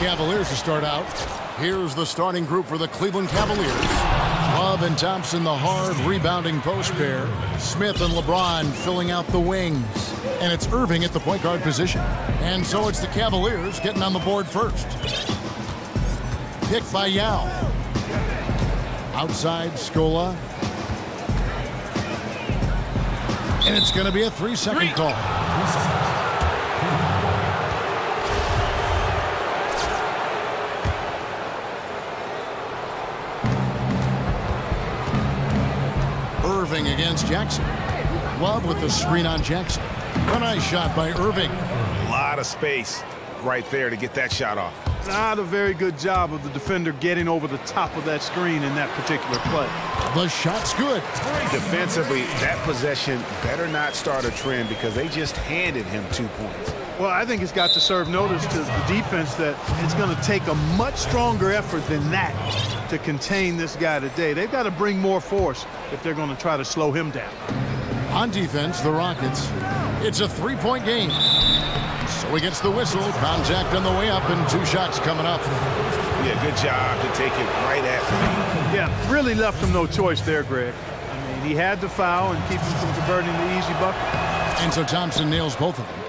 Cavaliers to start out. Here's the starting group for the Cleveland Cavaliers. Love and Thompson, the hard rebounding post pair. Smith and LeBron filling out the wings. And it's Irving at the point guard position. And so it's the Cavaliers getting on the board first. Pick by Yao. Outside, Scola. And it's going to be a 3-second call. Irving against Jackson. Love with the screen on Jackson. A nice shot by Irving. A lot of space right there to get that shot off. Not a very good job of the defender getting over the top of that screen in that particular play. The shot's good. Defensively, that possession better not start a trend because they just handed him 2 points. Well, I think it's got to serve notice to the defense that it's going to take a much stronger effort than that to contain this guy today. They've got to bring more force if they're going to try to slow him down. On defense, the Rockets, it's a 3-point game. So he gets the whistle, contact on the way up, and 2 shots coming up. Yeah, good job to take it right at him. Yeah, really left him no choice there, Greg. I mean, he had to foul and keep him from converting the easy bucket. And so Thompson nails both of them.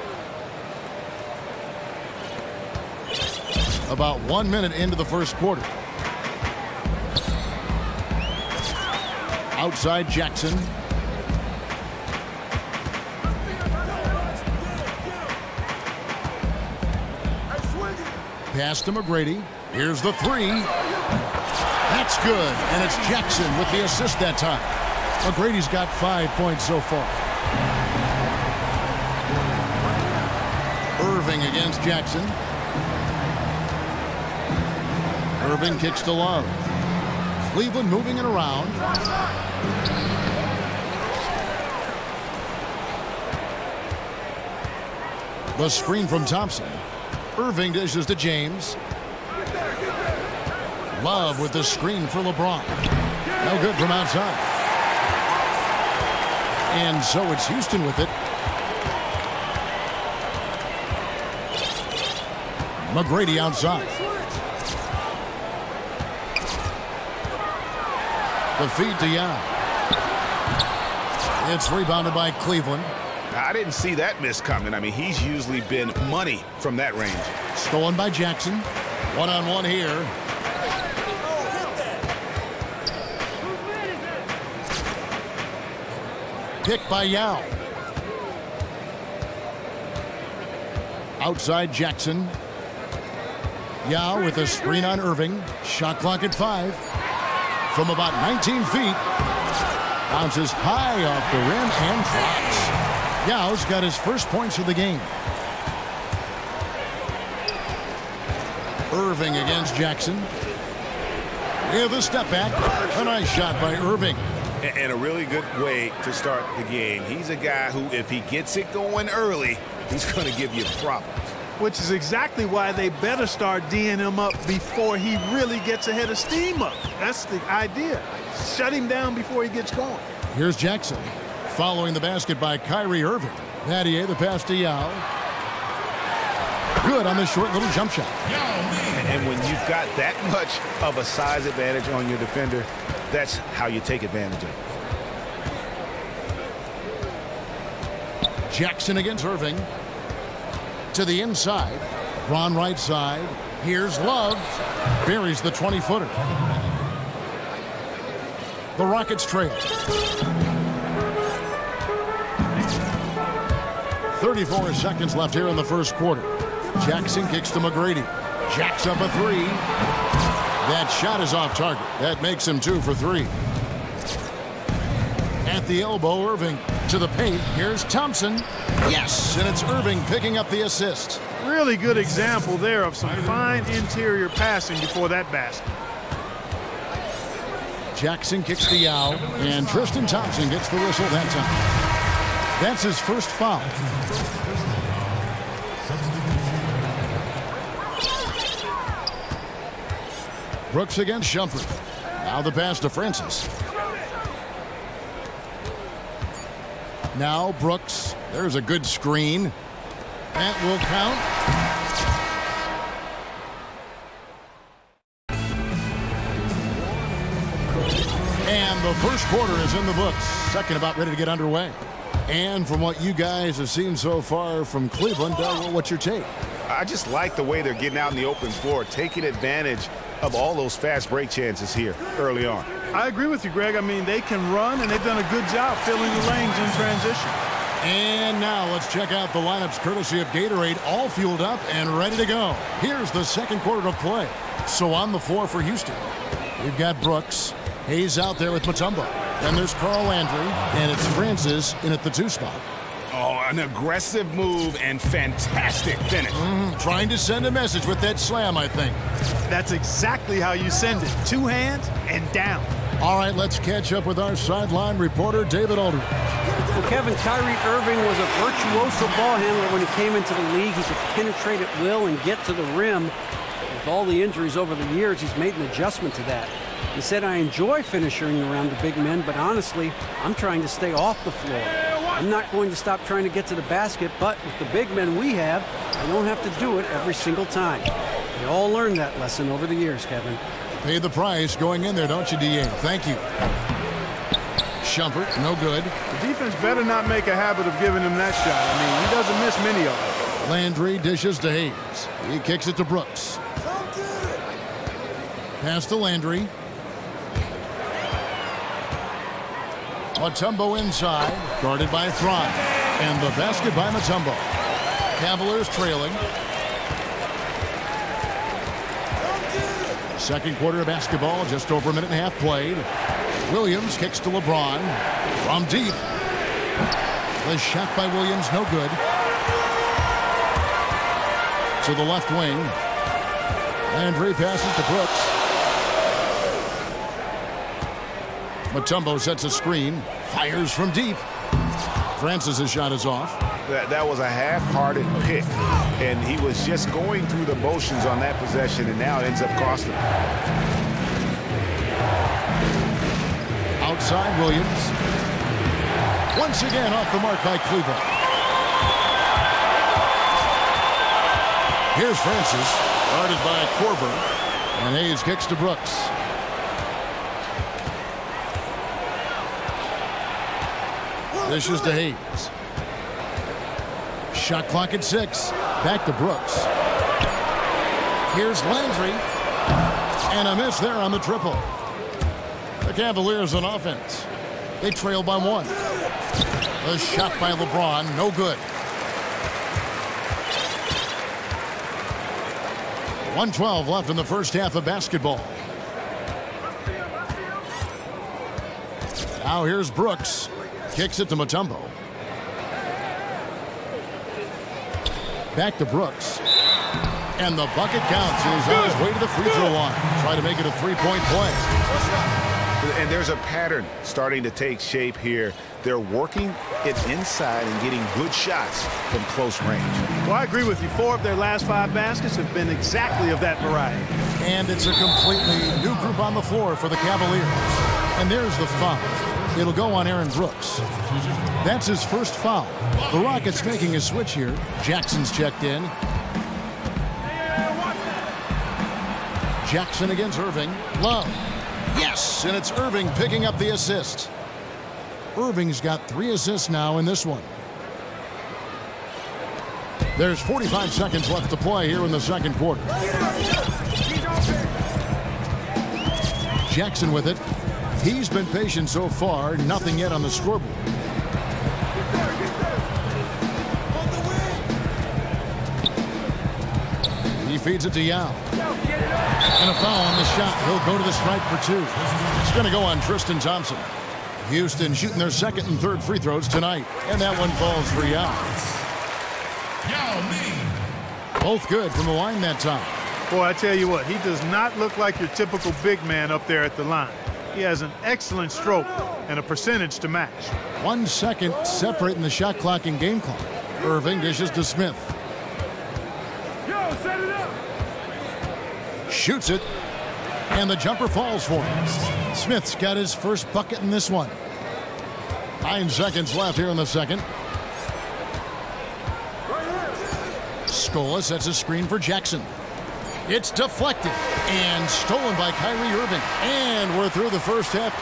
About 1 minute into the first quarter. Outside Jackson. Pass to McGrady. Here's the 3. That's good. And it's Jackson with the assist that time. McGrady's got 5 points so far. Irving against Jackson. Irving kicks to Love. Cleveland moving it around. The screen from Thompson. Irving dishes to James. Love with the screen for LeBron. No good from outside. And so it's Houston with it. McGrady outside. The feed to Yao. It's rebounded by Cleveland. I didn't see that miss coming. I mean, he's usually been money from that range. Stolen by Jackson. One-on-one here. Pick by Yao. Outside Jackson. Yao with a screen on Irving. Shot clock at 5. From about 19 feet. Bounces high off the rim and drops. Yao's got his first points of the game. Irving against Jackson. With a step back. A nice shot by Irving. And a really good way to start the game. He's a guy who, if he gets it going early, he's going to give you problems. Which is exactly why they better start D'ing him up before he really gets ahead of steam up. That's the idea. Shut him down before he gets going. Here's Jackson. Following the basket by Kyrie Irving. Nattier, the pass to Yao. Good on the short little jump shot. And when you've got that much of a size advantage on your defender, that's how you take advantage of it. Jackson against Irving. To the inside. Ron right side. Here's Love. Buries the 20-footer. The Rockets trail. 34 seconds left here in the first quarter. Jackson kicks to McGrady. Jacks up a 3. That shot is off target. That makes him 2 for 3. At the elbow, Irving to the paint. Here's Thompson. Yes, and it's Irving picking up the assist. Really good example there of some fine interior passing before that basket. Jackson kicks to Yao, and Tristan Thompson gets the whistle that time. That's his first foul. Brooks against Shumpert. Now the pass to Francis. Now Brooks. There's a good screen. That will count. And the first quarter is in the books. Second about ready to get underway. And from what you guys have seen so far from Cleveland, what's your take? I just like the way they're getting out in the open floor, taking advantage of all those fast break chances here early on. I agree with you, Greg. I mean, they can run, and they've done a good job filling the lanes in transition. And now let's check out the lineups courtesy of Gatorade, all fueled up and ready to go. Here's the second quarter of play. So on the floor for Houston, we've got Brooks. Hayes out there with Mutombo. Then there's Carl Landry, and it's Francis in at the 2 spot. Oh, an aggressive move and fantastic finish. Trying to send a message with that slam, I think. That's exactly how you send it. 2 hands and down. All right, let's catch up with our sideline reporter, David Aldridge. Well, Kevin, Kyrie Irving was a virtuoso ball handler when he came into the league. He could penetrate at will and get to the rim. With all the injuries over the years, he's made an adjustment to that. He said, I enjoy finishing around the big men, but honestly, I'm trying to stay off the floor. I'm not going to stop trying to get to the basket, but with the big men we have, I don't have to do it every single time. They all learned that lesson over the years, Kevin. Pay the price going in there, don't you, D.A.? Thank you. Shumpert, no good. The defense better not make a habit of giving him that shot. I mean, he doesn't miss many of them. Landry dishes to Hayes. He kicks it to Brooks. Pass to Landry. Mutombo inside, guarded by Thron. And the basket by Mutombo. Cavaliers trailing. Second quarter of basketball, just over a minute and a half played. Williams kicks to LeBron from deep. The shot by Williams, no good. To the left wing. Landry passes to Brooks. Mutombo sets a screen, fires from deep. Francis' shot is off. That was a half-hearted pick, and he was just going through the motions on that possession, and now it ends up costing him. Outside Williams. Once again off the mark by Cleveland. Here's Francis, guarded by Korver, and Hayes kicks to Brooks. This is to Hayes. Shot clock at 6. Back to Brooks. Here's Landry. And a miss there on the triple. The Cavaliers on offense. They trail by 1. The shot by LeBron, no good. 1:12 left in the first half of basketball. Now here's Brooks. Kicks it to Mutombo. Back to Brooks. And the bucket counts. He's on his way to the free throw line. Try to make it a 3-point play. And there's a pattern starting to take shape here. They're working it inside and getting good shots from close range. Well, I agree with you. 4 of their last 5 baskets have been exactly of that variety. And it's a completely new group on the floor for the Cavaliers. And there's the foul. It'll go on Aaron Brooks. That's his first foul. The Rockets making a switch here. Jackson's checked in. Jackson against Irving. Love. Yes, and it's Irving picking up the assist. Irving's got 3 assists now in this one. There's 45 seconds left to play here in the second quarter. Jackson with it. He's been patient so far. Nothing yet on the scoreboard. He feeds it to Yao. And a foul on the shot. He'll go to the stripe for 2. It's going to go on Tristan Thompson. Houston shooting their second and third free throws tonight. And that one falls for Yao. Both good from the line that time. Boy, I tell you what, he does not look like your typical big man up there at the line. He has an excellent stroke and a percentage to match. 1 second separating the shot clock and game clock. Irving dishes to Smith. Set it up. Shoots it. And the jumper falls for him. Smith's got his first bucket in this one. 9 seconds left here in the second. Scola sets a screen for Jackson. It's deflected and stolen by Kyrie Irving. And we're through the first half.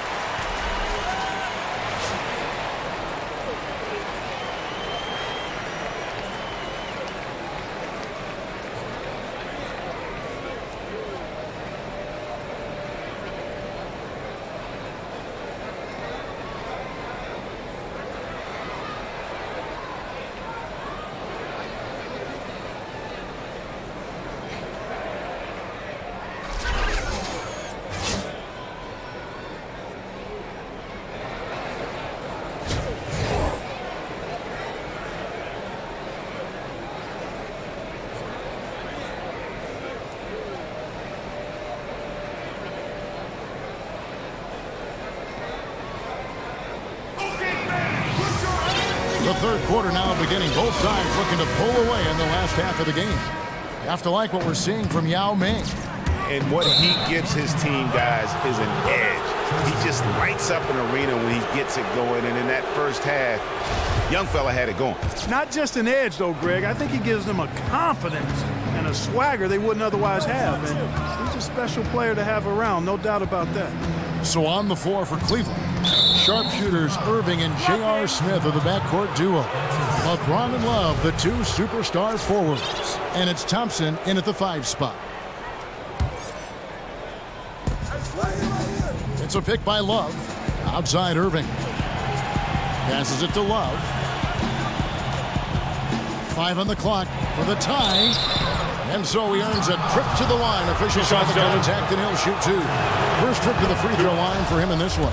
The third quarter now beginning. Both sides looking to pull away in the last half of the game. You have to like what we're seeing from Yao Ming. And what he gives his team, guys, is an edge. He just lights up an arena when he gets it going. And in that first half, young fella had it going. Not just an edge, though, Greg. I think he gives them a confidence and a swagger they wouldn't otherwise have. And he's a special player to have around, no doubt about that. So on the floor for Cleveland, sharpshooters Irving and J.R. Smith are the backcourt duo. LeBron and Love, the two superstar forwards. And it's Thompson in at the 5 spot. It's a pick by Love. Outside Irving. Passes it to Love. 5 on the clock for the tie. And so he earns a trip to the line. Officials saw the contact, and he'll shoot 2. First trip to the free throw line for him in this one.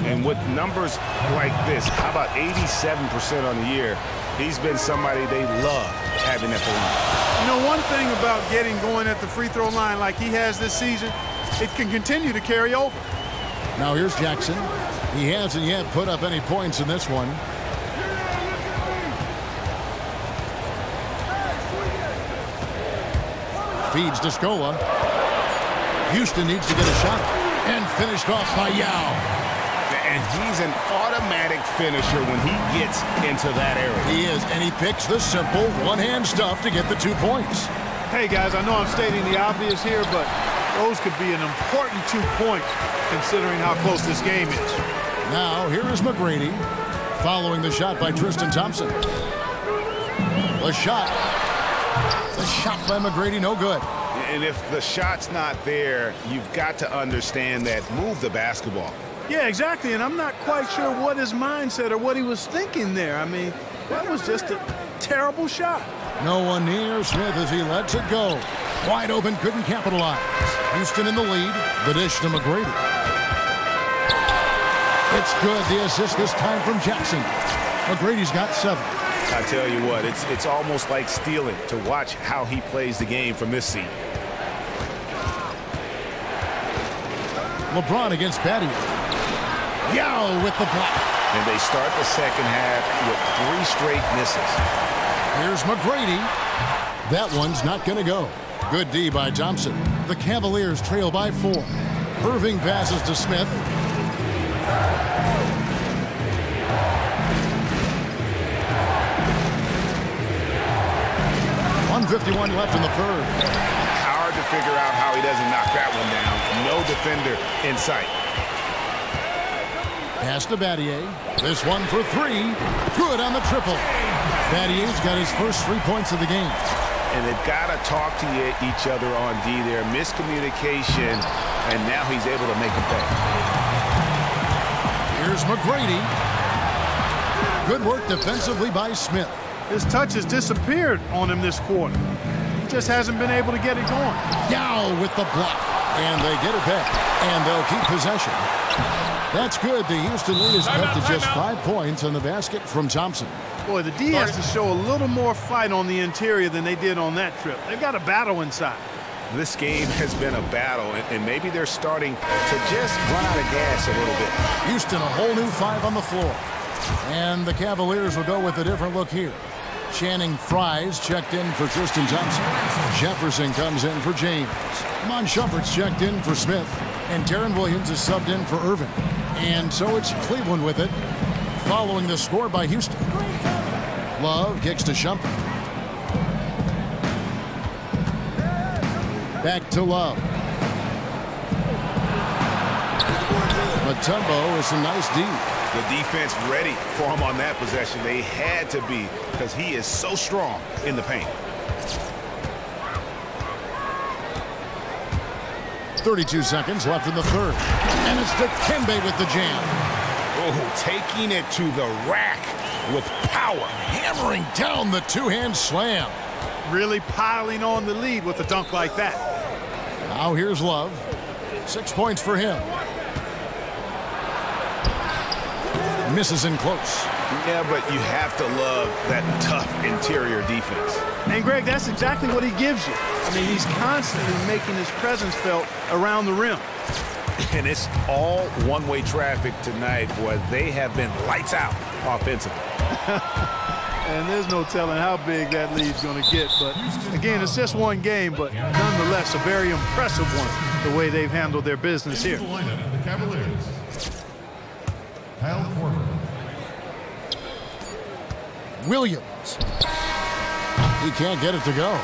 And with numbers like this, how about 87% on the year? He's been somebody they love having at the line. You know, one thing about getting going at the free throw line like he has this season, it can continue to carry over. Now here's Jackson. He hasn't yet put up any points in this one. Feeds to Scola. Houston needs to get a shot. And finished off by Yao. And he's an automatic finisher when he gets into that area. He is, and he picks the simple one-hand stuff to get the 2 points. Hey, guys, I know I'm stating the obvious here, but those could be an important 2 points considering how close this game is. Now, here is McGrady following the shot by Tristan Thompson. The shot by McGrady, no good. And if the shot's not there, you've got to understand that. Move the basketball. Yeah, exactly, and I'm not quite sure what his mindset or what he was thinking there. I mean, that was just a terrible shot. No one near Smith as he lets it go. Wide open, couldn't capitalize. Houston in the lead. The dish to McGrady. It's good. The assist this time from Jackson. McGrady's got 7. I tell you what, it's almost like stealing to watch how he plays the game from this seat. LeBron against Batty. Yao with the block. And they start the second half with 3 straight misses. Here's McGrady. That one's not going to go. Good D by Thompson. The Cavaliers trail by 4. Irving passes to Smith. 1:51 left in the third. Hard to figure out how he doesn't knock that one down. No defender in sight. Pass to Battier. This one for 3. Good on the triple. Battier's got his first 3 points of the game. And they've got to talk to each other on D there. Miscommunication, and now he's able to make a pay. Here's McGrady. Good work defensively by Smith. His touch has disappeared on him this quarter. He just hasn't been able to get it going. Yao with the block. And they get it back. And they'll keep possession. That's good. The Houston lead is cut to just 5 points on the basket from Thompson. Boy, the D has to show a little more fight on the interior than they did on that trip. They've got a battle inside. This game has been a battle, and maybe they're starting to just run out of gas a little bit. Houston, a whole new 5 on the floor. And the Cavaliers will go with a different look here. Channing Fries checked in for Tristan Thompson. Jefferson comes in for James. Mon Shumpert's checked in for Smith. And Darren Williams is subbed in for Irving. And so it's Cleveland with it, following the score by Houston. Love kicks to Shumpert. Back to Love. Mutombo is a nice D. The defense ready for him on that possession. They had to be, because he is so strong in the paint. 32 seconds left in the third. And it's Dikembe with the jam. Oh, taking it to the rack with power. Hammering down the two-hand slam. Really piling on the lead with a dunk like that. Now here's Love. 6 points for him. Misses in close. Yeah, but you have to love that tough interior defense. And, Greg, that's exactly what he gives you. I mean, he's constantly making his presence felt around the rim. And it's all one-way traffic tonight, where they have been lights out offensively. And there's no telling how big that lead's going to get. But, again, it's just one game, but nonetheless a very impressive one, the way they've handled their business here. The Cavaliers. Kyle Korver. Williams. He can't get it to go.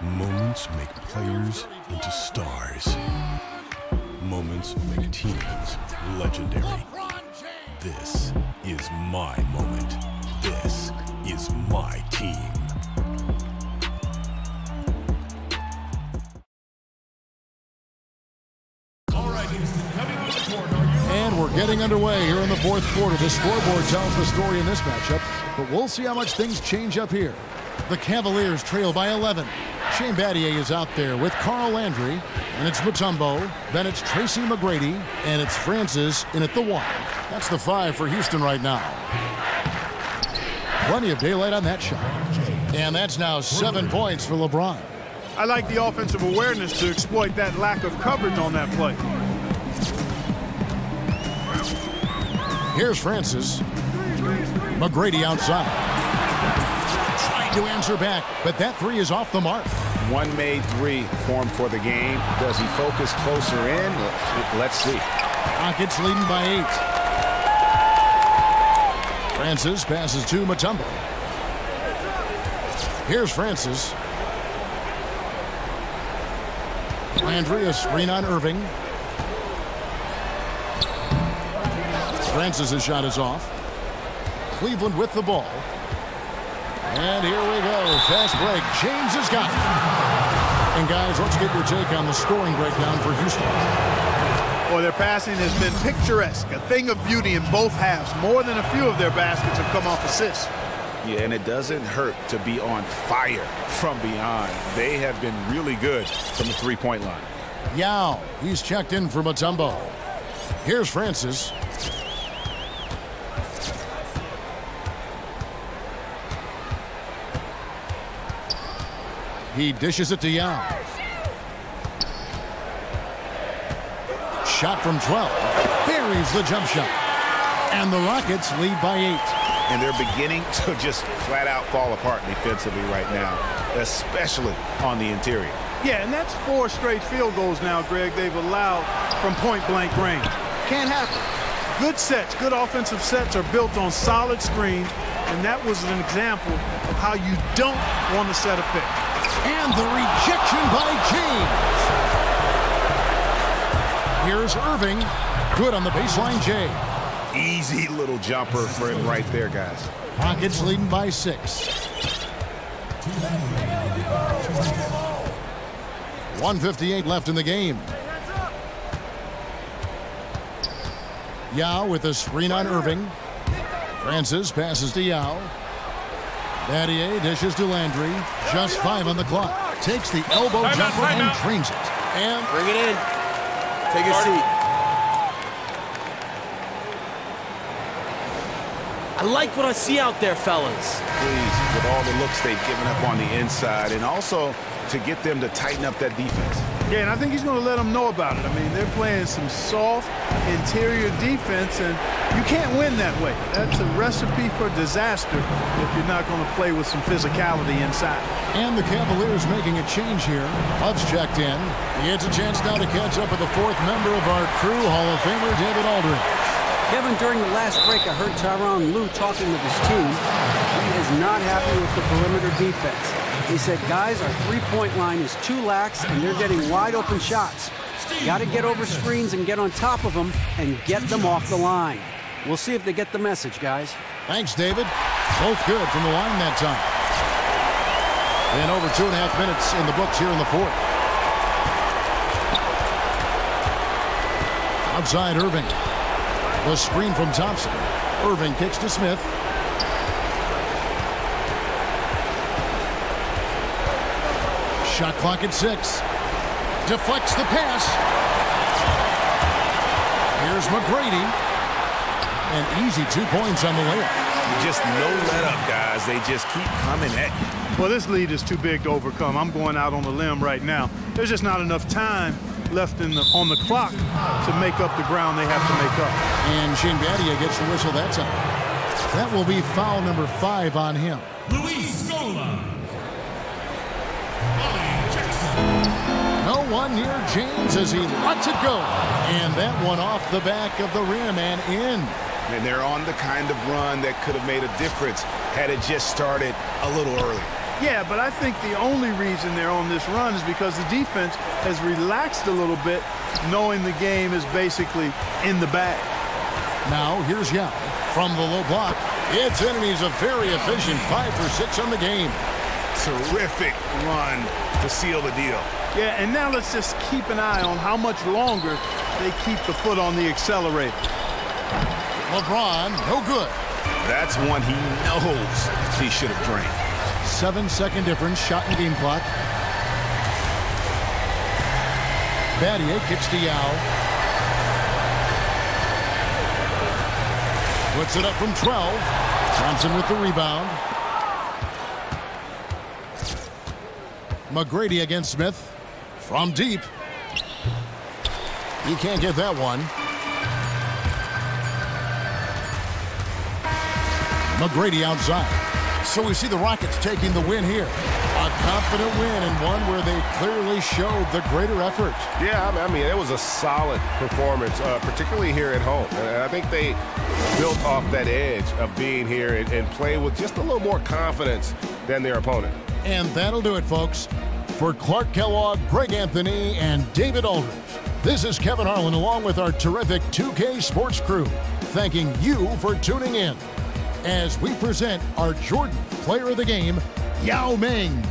Moments make players into stars. Moments make teams legendary. This is my moment. This is my team. And we're getting underway here in the fourth quarter. The scoreboard tells the story in this matchup, but we'll see how much things change up here. The Cavaliers trail by 11. Shane Battier is out there with Carl Landry, and it's Mutombo, then it's Tracy McGrady, and it's Francis in at the 1. That's the 5 for Houston right now. Plenty of daylight on that shot. And that's now 7 points for LeBron. I like the offensive awareness to exploit that lack of coverage on that play. Here's Francis. McGrady outside. Trying to answer back, but that 3 is off the mark. One made 3 formed for the game. Does he focus closer in? Let's see. Rockets leading by 8. Francis passes to Mutombo. Here's Francis. Landry, a screen on Irving. Francis' shot is off. Cleveland with the ball. And here we go. Fast break. James has got it. And guys, let's get your take on the scoring breakdown for Houston. Well, their passing has been picturesque, a thing of beauty in both halves. More than a few of their baskets have come off assists. Yeah, and it doesn't hurt to be on fire from beyond. They have been really good from the three-point line. Yao, he's checked in for Mutombo. Here's Francis. He dishes it to Yao. Shot from 12. Buries the jump shot. And the Rockets lead by 8. And they're beginning to just flat out fall apart defensively right now, especially on the interior. Yeah, and that's 4 straight field goals now, Greg, they've allowed from point-blank range. Can't happen. Good sets, good offensive sets are built on solid screens, and that was an example of how you don't want to set a pick. And the rejection by James. Here's Irving. Good on the baseline, Jay. Easy little jumper for him right there, guys. Rockets leading by 6. 1:58 left in the game. Yao with a screen on Irving. Francis passes to Yao. Battier dishes to Landry. Just 5 on the clock. Takes the elbow jumper and trains it. And bring it in. Take a seat. I like what I see out there, fellas. Please, with all the looks they've given up on the inside, and also to get them to tighten up that defense. Yeah, and I think he's going to let them know about it. I mean, they're playing some soft interior defense, and you can't win that way. That's a recipe for disaster if you're not going to play with some physicality inside. And the Cavaliers making a change here. Love's checked in. He gets a chance now to catch up with the 4th member of our crew, Hall of Famer David Aldridge. Kevin, during the last break, I heard Tyronn Lue talking with his team. He is not happy with the perimeter defense. He said, guys, our three-point line is too lax, and they're getting wide-open shots. Got to get over screens and get on top of them and get them off the line. We'll see if they get the message, guys. Thanks, David. Both good from the line that time. And over 2.5 minutes in the books here in the 4th. Outside Irving. The screen from Thompson. Irving kicks to Smith. Shot clock at 6. Deflects the pass. Here's McGrady. And easy 2 points on the layup. Just no let up, guys. They just keep coming at you. Well, this lead is too big to overcome. I'm going out on the limb right now. There's just not enough time left on the clock to make up the ground they have to make up. And Shane Battier gets the whistle that time. That will be foul number 5 on him. Luis Scola. No one near James as he lets it go. And that one off the back of the rim and in. And they're on the kind of run that could have made a difference had it just started a little early. Yeah, but I think the only reason they're on this run is because the defense has relaxed a little bit, knowing the game is basically in the bag. Now here's Yao from the low block. It's in, and he's a very efficient 5 for 6 on the game. Terrific run to seal the deal. Yeah, and now let's just keep an eye on how much longer they keep the foot on the accelerator. LeBron, no good. That's one he knows he should have drained. 7-second difference, shot in game clock. Battier kicks to Yao. Puts it up from 12. Thompson with the rebound. McGrady against Smith. From deep. He can't get that one. McGrady outside. So we see the Rockets taking the win here. A confident win and one where they clearly showed the greater effort. Yeah, I mean, it was a solid performance, particularly here at home. And I think they built off that edge of being here and play with just a little more confidence than their opponent. And that'll do it, folks. For Clark Kellogg, Greg Anthony, and David Aldridge, this is Kevin Harlan along with our terrific 2K Sports crew, thanking you for tuning in as we present our Jordan Player of the Game, Yao Ming.